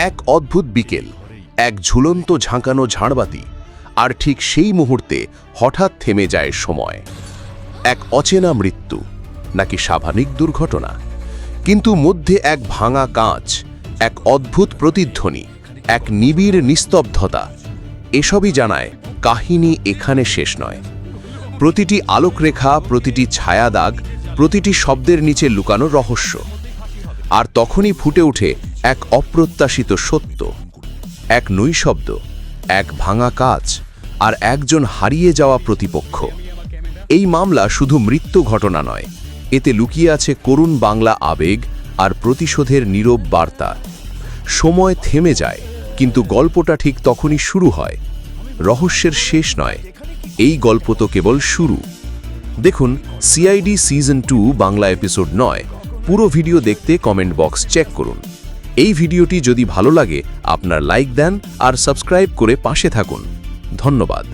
এক অদ্ভুত বিকেল, এক ঝুলন্ত ঝাঁকানো ঝাড়বাতি, আর ঠিক সেই মুহূর্তে হঠাৎ থেমে যায় সময়। এক অচেনা মৃত্যু নাকি স্বাভাবিক দুর্ঘটনা, কিন্তু মধ্যে এক ভাঙা কাঁচ, এক অদ্ভুত প্রতিধ্বনি, এক নিবিড় নিস্তব্ধতা, এসবই জানায় কাহিনী এখানে শেষ নয়। প্রতিটি আলোকরেখা, প্রতিটি ছায়া দাগ, প্রতিটি শব্দের নিচে লুকানো রহস্য। আর তখনই ফুটে ওঠে এক অপ্রত্যাশিত সত্য, এক নৈশব্দ, এক ভাঙা কাঁচ, আর একজন হারিয়ে যাওয়া প্রতিপক্ষ। এই মামলা শুধু মৃত্যু ঘটনা নয়, এতে লুকিয়ে আছে করুণ বাংলা আবেগ আর প্রতিশোধের নীরব বার্তা। সময় থেমে যায়, কিন্তু গল্পটা ঠিক তখনই শুরু হয়। রহস্যের শেষ নয়, এই গল্প তো কেবল শুরু। দেখুন সিআইডি সিজন 2 বাংলা এপিসোড 9। পুরো ভিডিও দেখতে কমেন্ট বক্স চেক করুন। এই ভিডিওটি যদি ভালো লাগে আপনার লাইক দেন আর সাবস্ক্রাইব করে পাশে থাকুন। ধন্যবাদ।